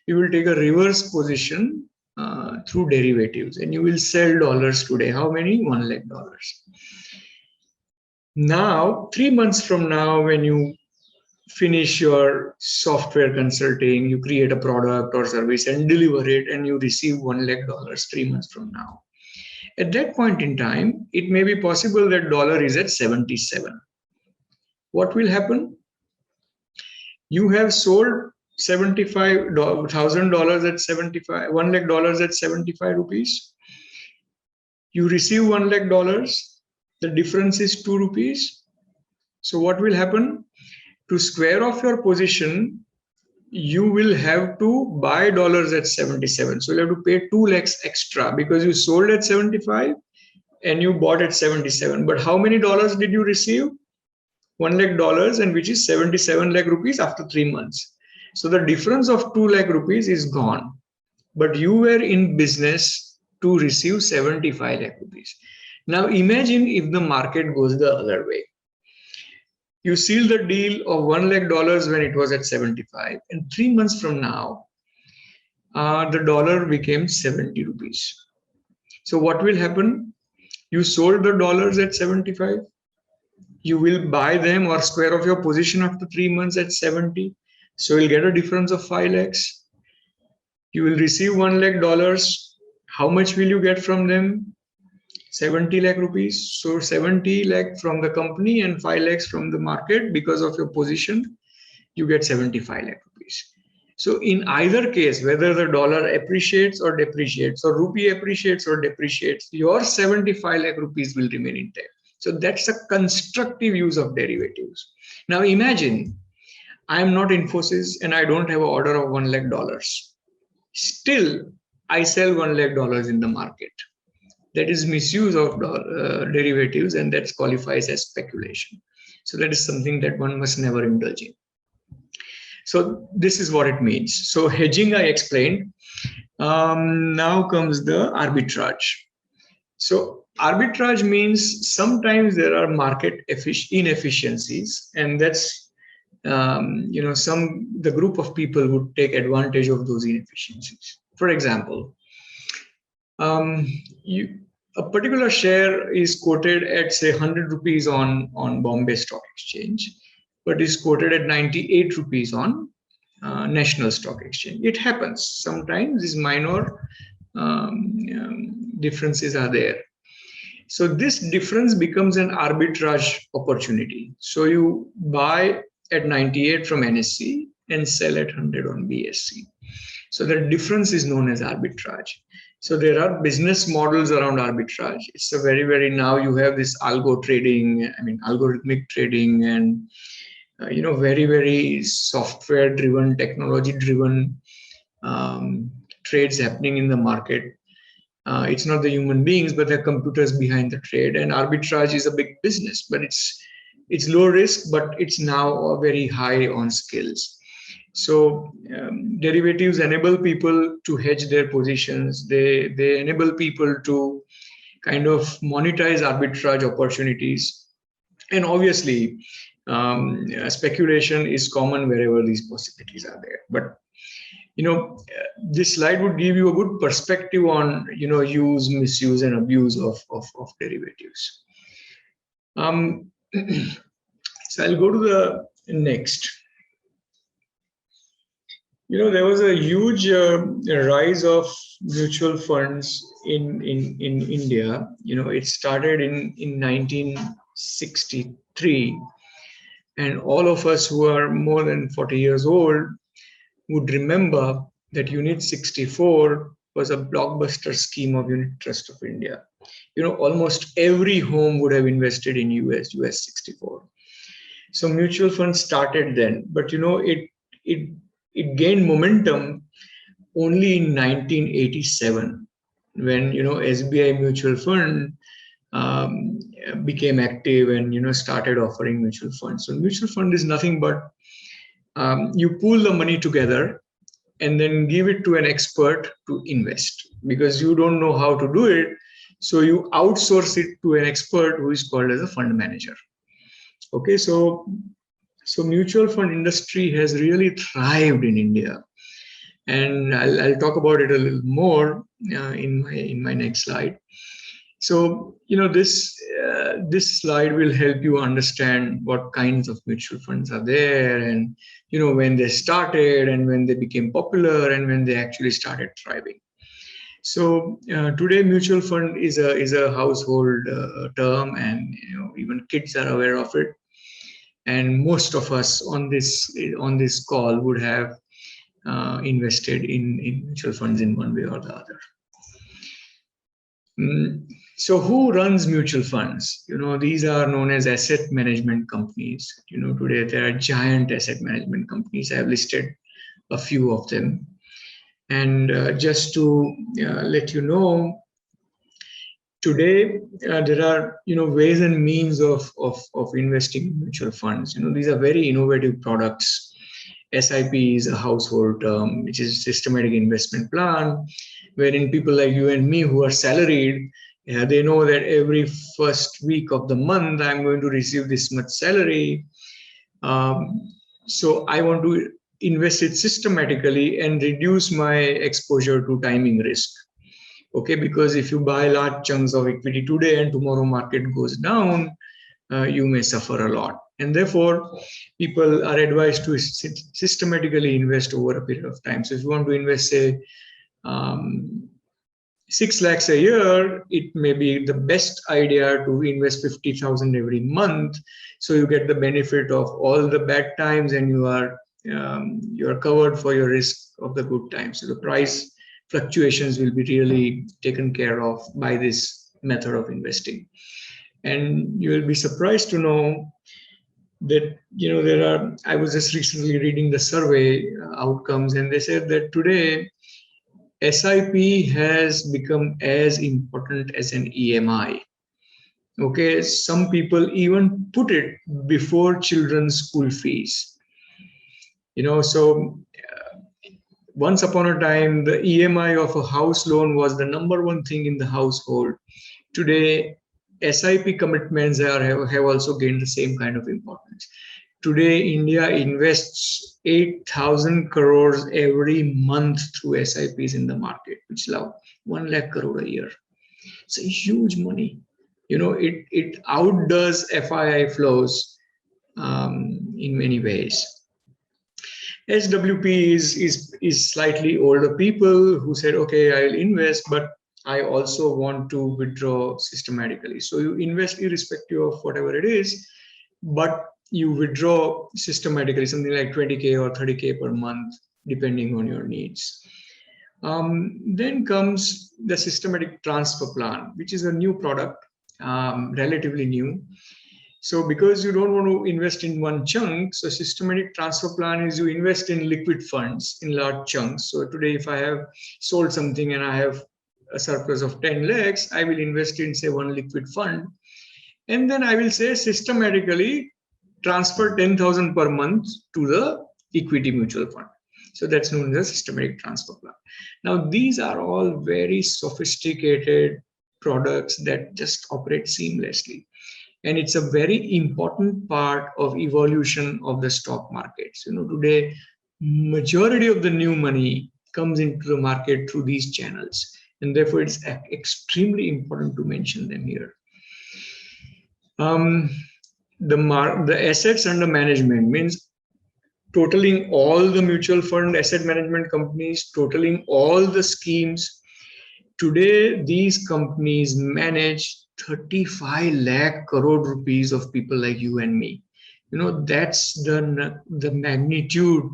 You will take a reverse position through derivatives and you will sell dollars today. How many? $1 lakh. Now, 3 months from now, when you finish your software consulting, you create a product or service and deliver it, and you receive $1 lakh 3 months from now. At that point in time, it may be possible that dollar is at 77. What will happen? You have sold $75,000 at 75, $1 lakh at 75 rupees. You receive $1 lakh. The difference is 2 rupees. So what will happen? To square off your position, you will have to buy dollars at 77. So you have to pay 2 lakhs extra because you sold at 75 and you bought at 77. But how many dollars did you receive? $1 lakh, and which is 77 lakh rupees after 3 months. So the difference of 2 lakh rupees is gone. But you were in business to receive 75 lakh rupees. Now imagine if the market goes the other way. You seal the deal of $1 lakh when it was at 75, and 3 months from now, the dollar became 70 rupees. So what will happen? You sold the dollars at 75. You will buy them or square off your position after 3 months at 70. So you'll get a difference of 5 lakhs. You will receive $1 lakh. How much will you get from them? 70 lakh rupees. So 70 lakh from the company and 5 lakhs from the market. Because of your position, you get 75 lakh rupees. So in either case, whether the dollar appreciates or depreciates, or rupee appreciates or depreciates, your 75 lakh rupees will remain intact. So that's a constructive use of derivatives. Now imagine I am not Infosys and I don't have an order of $1 lakh. Still, I sell $1 lakh in the market. That is misuse of derivatives, and that qualifies as speculation. So that is something that one must never indulge in. So this is what it means. So hedging I explained. Now comes the arbitrage. So arbitrage means sometimes there are market inefficiencies, and that's the group of people would take advantage of those inefficiencies. For example, a particular share is quoted at say 100 rupees on Bombay Stock Exchange, but is quoted at 98 rupees on national stock exchange. It happens sometimes. These minor differences are there. So this difference becomes an arbitrage opportunity. So you buy at 98 from NSE and sell at 100 on BSE. So the difference is known as arbitrage. So there are business models around arbitrage. It's a very now you have this algorithmic trading, and very software driven, technology driven trades happening in the market. It's not the human beings, but the computers behind the trade. And arbitrage is a big business, but it's low risk, but it's now very high on skills. So derivatives enable people to hedge their positions. They enable people to kind of monetize arbitrage opportunities. And obviously, speculation is common wherever these possibilities are there. But this slide would give you a good perspective on use, misuse, and abuse of derivatives. So I'll go to the next. There was a huge rise of mutual funds in India. It started in 1963, and all of us who are more than 40 years old would remember that Unit 64 was a blockbuster scheme of Unit Trust of India. Almost every home would have invested in US 64. So mutual funds started then, but it gained momentum only in 1987 when SBI Mutual Fund became active and started offering mutual funds. So mutual fund is nothing but you pool the money together and then give it to an expert to invest, because you don't know how to do it. So you outsource it to an expert who is called as a fund manager. Okay, so mutual fund industry has really thrived in India, and I'll talk about it a little more in my next slide. So this slide will help you understand what kinds of mutual funds are there, and when they started, and when they became popular, and when they actually started thriving. So today mutual fund is a household term, and even kids are aware of it. And most of us on this call would have invested in mutual funds in one way or the other. So who runs mutual funds? These are known as asset management companies. Today there are giant asset management companies. I have listed a few of them. And just to let you know, today there are ways and means of investing in mutual funds. These are very innovative products. SIP is a household term, which is systematic investment plan, wherein people like you and me who are salaried, they know that every first week of the month I'm going to receive this much salary. So I want to invest it systematically and reduce my exposure to timing risk. Okay, because if you buy large chunks of equity today and tomorrow market goes down, you may suffer a lot. And therefore, people are advised to systematically invest over a period of time. So if you want to invest, say, 6 lakhs a year, it may be the best idea to invest 50,000 every month. So you get the benefit of all the bad times, and you are covered for your risk of the good times. So the price fluctuations will be really taken care of by this method of investing. And you will be surprised to know that I was just recently reading the survey outcomes, and they said that today SIP has become as important as an EMI. Okay, some people even put it before children's school fees. So once upon a time, the EMI of a house loan was the number one thing in the household. Today, SIP commitments have also gained the same kind of importance. Today, India invests 8,000 crores every month through SIPs in the market, which is 1 lakh crore a year. It's a huge money. It outdoes FII flows in many ways. SWP is slightly older people who said, okay, I'll invest, but I also want to withdraw systematically. So you invest irrespective of whatever it is, but you withdraw systematically, something like 20K or 30K per month, depending on your needs. Then comes the systematic transfer plan, which is a new product, relatively new. So because you don't want to invest in one chunk, so systematic transfer plan is you invest in liquid funds in large chunks. So today, if I have sold something and I have a surplus of 10 lakhs, I will invest in, say, one liquid fund. And then I will say systematically transfer 10,000 per month to the equity mutual fund. So that's known as a systematic transfer plan. Now, these are all very sophisticated products that just operate seamlessly. And it's a very important part of evolution of the stock markets. Today, majority of the new money comes into the market through these channels. And therefore, it's extremely important to mention them here. The assets under management means totaling all the mutual fund asset management companies, totaling all the schemes. Today, these companies manage 35 lakh crore rupees of people like you and me. That's the magnitude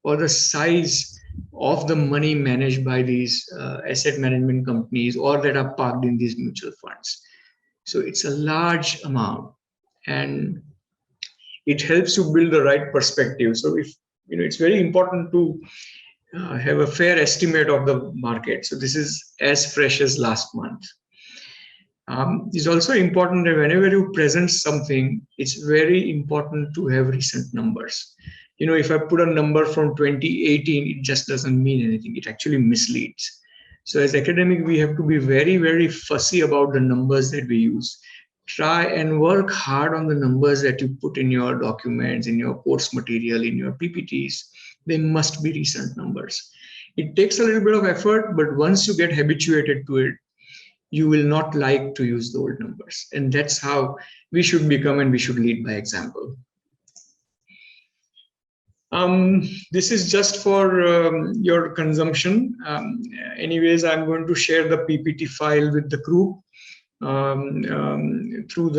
or the size of the money managed by these asset management companies or that are parked in these mutual funds. So it's a large amount, and it helps you build the right perspective. So if it's very important to have a fair estimate of the market. So this is as fresh as last month. It's also important that whenever you present something, it's very important to have recent numbers. If I put a number from 2018, it just doesn't mean anything. It actually misleads. So as academic, we have to be very, very fussy about the numbers that we use. Try and work hard on the numbers that you put in your documents, in your course material, in your PPTs. They must be recent numbers. It takes a little bit of effort, but once you get habituated to it, you will not like to use the old numbers. And that's how we should become, and we should lead by example. This is just for your consumption. Anyways, I'm going to share the PPT file with the group through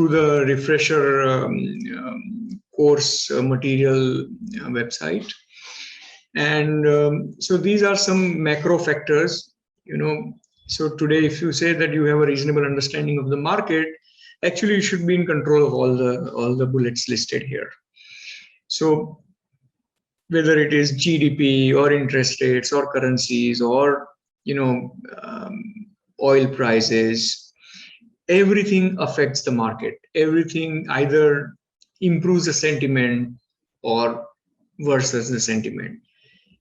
the refresher course material website. And so these are some macro factors. So today, if you say that you have a reasonable understanding of the market, actually you should be in control of all the bullets listed here. So whether it is GDP or interest rates or currencies or oil prices, everything affects the market. Everything either improves the sentiment or worsens the sentiment.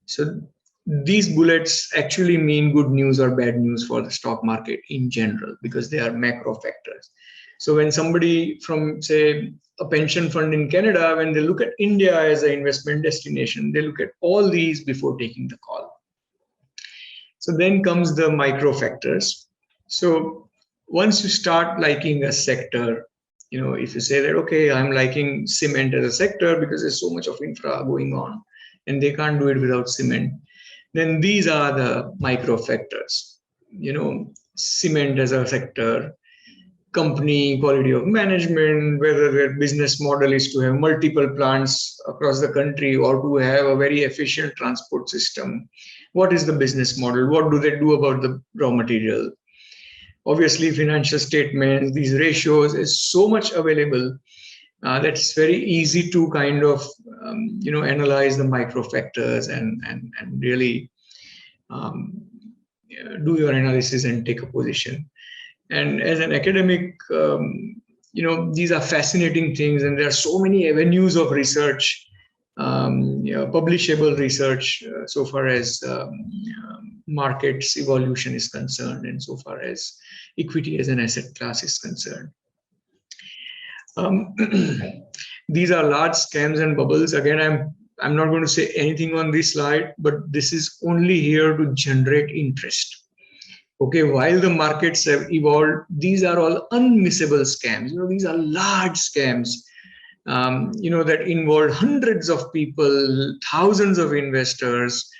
So these bullets actually mean good news or bad news for the stock market in general, because they are macro factors. So when somebody from, say, a pension fund in Canada, when they look at India as an investment destination, they look at all these before taking the call. So then comes the micro factors. So once you start liking a sector, if you say that, okay, I'm liking cement as a sector because there's so much of infra going on and they can't do it without cement, then these are the micro factors. Cement as a sector, company quality of management, whether their business model is to have multiple plants across the country or to have a very efficient transport system. What is the business model? What do they do about the raw material? Obviously, financial statements, these ratios is so much available that it's very easy to kind of, analyze the micro factors and really do your analysis and take a position. And as an academic, these are fascinating things, and there are so many avenues of research, publishable research, so far as markets evolution is concerned, and so far as equity as an asset class is concerned. These are large scams and bubbles. Again, I'm not going to say anything on this slide, but this is only here to generate interest. Okay, while the markets have evolved, these are all unmissable scams. These are large scams that involved hundreds of people, thousands of investors,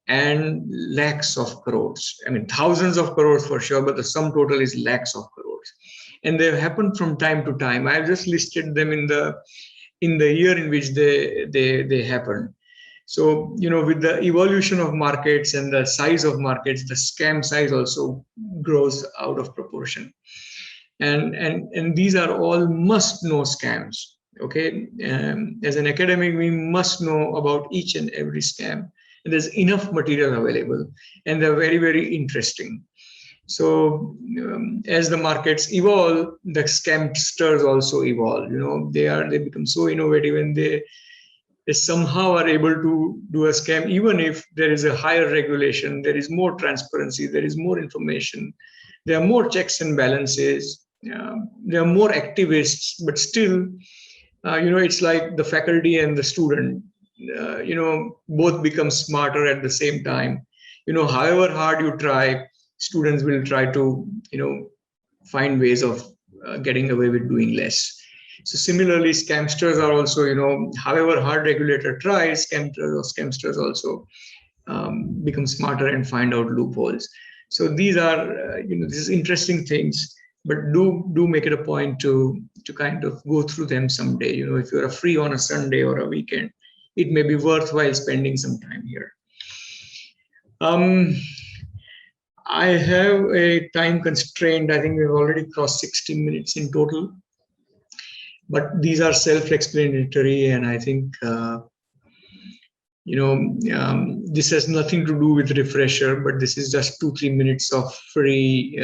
and lakhs of crores. I mean, thousands of crores for sure, but the sum total is lakhs of crores. And they happen from time to time. I've just listed them in the year in which they happened. So, with the evolution of markets and the size of markets, the scam size also grows out of proportion. And these are all must-know scams. Okay, as an academic, we must know about each and every scam. And there's enough material available, and they're very, very interesting. So as the markets evolve, the scamsters also evolve. They become so innovative, and they somehow are able to do a scam, even if there is a higher regulation, there is more transparency, there is more information, there are more checks and balances, there are more activists, but still, it's like the faculty and the student, both become smarter at the same time. However hard you try, students will try to, find ways of getting away with doing less. So similarly, scamsters are also, however hard regulator tries, scamsters also become smarter and find out loopholes. So these are, these interesting things, but do make it a point to kind of go through them someday. If you're free on a Sunday or a weekend, it may be worthwhile spending some time here. I have a time constraint. I think we've already crossed 60 minutes in total. But these are self-explanatory, and I think this has nothing to do with refresher, but this is just 2-3 minutes of free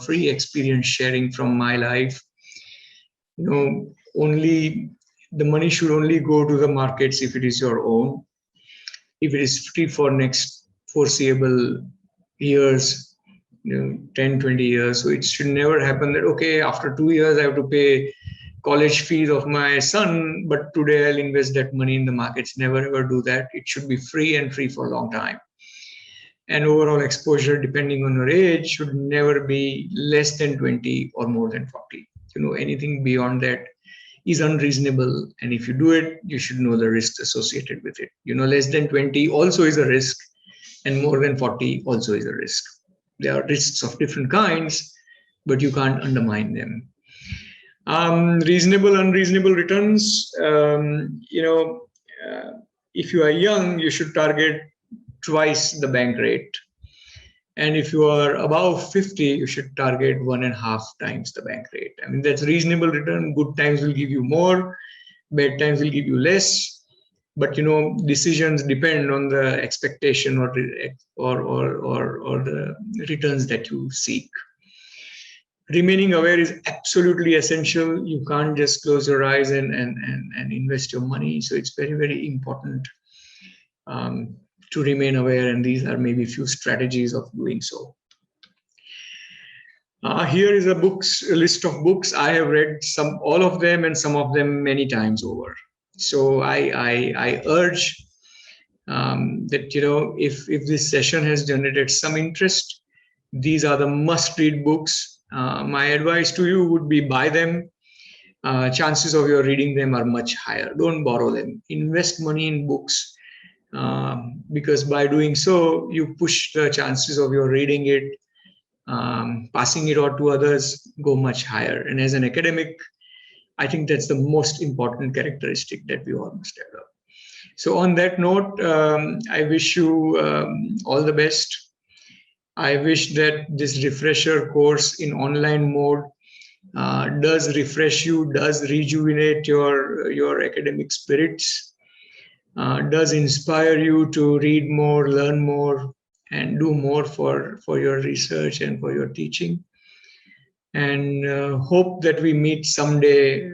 free experience sharing from my life. Only the money should only go to the markets if it is your own. If it is free for next foreseeable years, 10, 20 years, so it should never happen that, okay, after 2 years I have to pay college fees of my son, but today I'll invest that money in the markets. Never ever do that. It should be free, and free for a long time. And overall exposure, depending on your age, should never be less than 20 or more than 40. Anything beyond that is unreasonable. And if you do it, you should know the risks associated with it. Less than 20 also is a risk, and more than 40 also is a risk. There are risks of different kinds, but you can't undermine them. Reasonable, unreasonable returns. If you are young, you should target twice the bank rate. And if you are above 50, you should target 1.5 times the bank rate. I mean, that's reasonable return. Good times will give you more, bad times will give you less. But decisions depend on the expectation or the returns that you seek. Remaining aware is absolutely essential. You can't just close your eyes and invest your money. So it's very, very important to remain aware. And these are maybe a few strategies of doing so. Here is a list of books. I have read all of them, and some of them many times over. So I urge that, if this session has generated some interest, these are the must-read books. My advice to you would be buy them. Chances of your reading them are much higher. Don't borrow them. Invest money in books, because by doing so, you push the chances of your reading it, passing it on to others, go much higher. And as an academic, I think that's the most important characteristic that we all must develop. So on that note, I wish you all the best. I wish that this refresher course in online mode does refresh you, does rejuvenate your academic spirits, does inspire you to read more, learn more, and do more for your research and for your teaching. And hope that we meet someday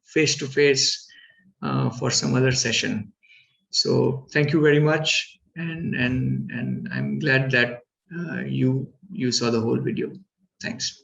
face to face for some other session. So thank you very much, and I'm glad that you saw the whole video. Thanks.